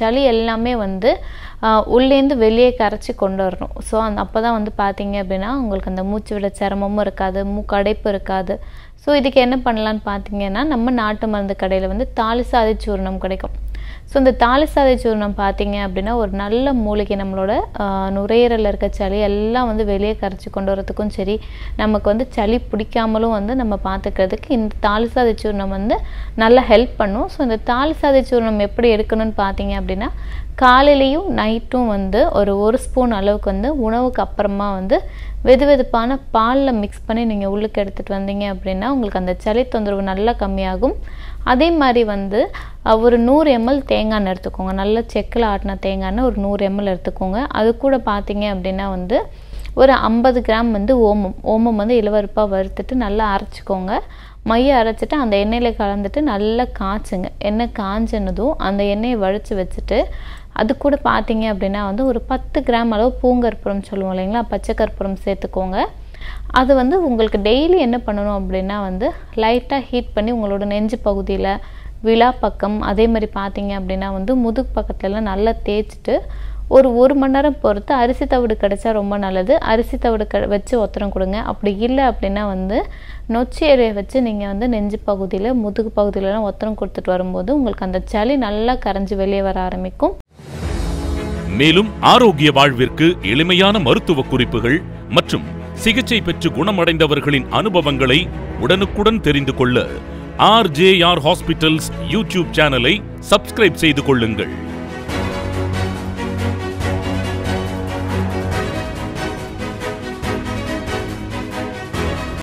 சளி எல்லாமே வந்து உள்ளேந்து வெளியே கரைச்சி கொண்டு வரணும். ஸோ அப்போ தான் வந்து பார்த்தீங்க அப்படின்னா உங்களுக்கு அந்த மூச்சு விட சிரமமும் இருக்காது, மூக்கடைப்பு இருக்காது. ஸோ இதுக்கு என்ன பண்ணலான்னு பார்த்தீங்கன்னா, நம்ம நாட்டு மருந்து கடையில் வந்து தாலிசாதை சூர்ணம் கிடைக்கும். ஸோ இந்த தாலிசாதை சூர்ணம் பார்த்தீங்க அப்படின்னா ஒரு நல்ல மூலிகை, நம்மளோட நுரையீரலில் இருக்க சளி எல்லாம் வந்து வெளியே கரைச்சி கொண்டு வரதுக்கும் சரி, நமக்கு வந்து சளி பிடிக்காமலும் வந்து நம்ம பார்த்துக்கிறதுக்கு இந்த தாலிசாதை சூர்ணம் வந்து நல்லா ஹெல்ப் பண்ணும். ஸோ இந்த தாலிசாதை சூர்ணம் எப்படி எடுக்கணும்னு பார்த்தீங்க அப்படின்னா, காலையிலையும் நைட்டும் வந்து ஒரு ஸ்பூன் அளவுக்கு வந்து உணவுக்கு அப்புறமா வந்து வெதுவெதுப்பான பாலில் மிக்ஸ் பண்ணி நீங்கள் உள்ளுக்கு எடுத்துகிட்டு வந்தீங்க அப்படின்னா உங்களுக்கு அந்த சளி தொந்தரவு நல்லா கம்மியாகும். அதே மாதிரி வந்து ஒரு 100 ml தேங்காய் எடுத்துக்கோங்க. நல்ல செக்கில் ஆட்டின தேங்காய் ஒரு 100 ml எடுத்துக்கோங்க. அது கூட பார்த்தீங்க அப்படின்னா வந்து ஒரு 50 கிராம் வந்து ஓமம் வந்து இளவருப்பாக வறுத்துட்டு நல்லா அரைச்சிக்கோங்க. மையை அரைச்சிட்டு அந்த எண்ணெயில் கலந்துட்டு நல்லா காய்ச்சுங்க. எண்ணெய் காய்ச்சினதும் அந்த எண்ணெயை வடித்து வச்சுட்டு அது கூட பார்த்தீங்க அப்படின்னா வந்து ஒரு 10 கிராம் அளவு பூங்கற்பூரம் சொல்லுவோம் இல்லைங்களா, பச்சை கற்பூரம் சேர்த்துக்கோங்க. அது வந்து உங்களுக்கு டெய்லி என்ன பண்ணணும் அப்படின்னா வந்து லைட்டாக ஹீட் பண்ணி உங்களோட நெஞ்சு பகுதியில், விழா பக்கம், அதே மாதிரி பார்த்தீங்க அப்படின்னா வந்து முதுகு பக்கத்துலலாம் நல்லா தேய்ச்சிட்டு ஒரு மணி நேரம் பொறுத்து அரிசி தவிடு கிடைச்சா ரொம்ப நல்லது. அரிசி தவிடு வச்சு ஒத்தரம் கொடுங்க. அப்படி இல்லை அப்படின்னா வந்து நொச்சி இலையை வச்சு நீங்கள் வந்து நெஞ்சு பகுதியில், முதுகு பகுதியிலலாம் ஒத்தரம் கொடுத்துட்டு வரும்போது உங்களுக்கு அந்த சளி நல்லா கரைஞ்சி வெளியே வர ஆரம்பிக்கும். மேலும் ஆரோக்கிய வாழ்விற்கு எளிமையான மருத்துவ குறிப்புகள் மற்றும் சிகிச்சை பெற்று குணமடைந்தவர்களின் அனுபவங்களை உடனுக்குடன் தெரிந்து கொள்ள RJR ஹாஸ்பிட்டல்ஸ் யூடியூப் சேனலை சப்ஸ்கிரைப் செய்து கொள்ளுங்கள்.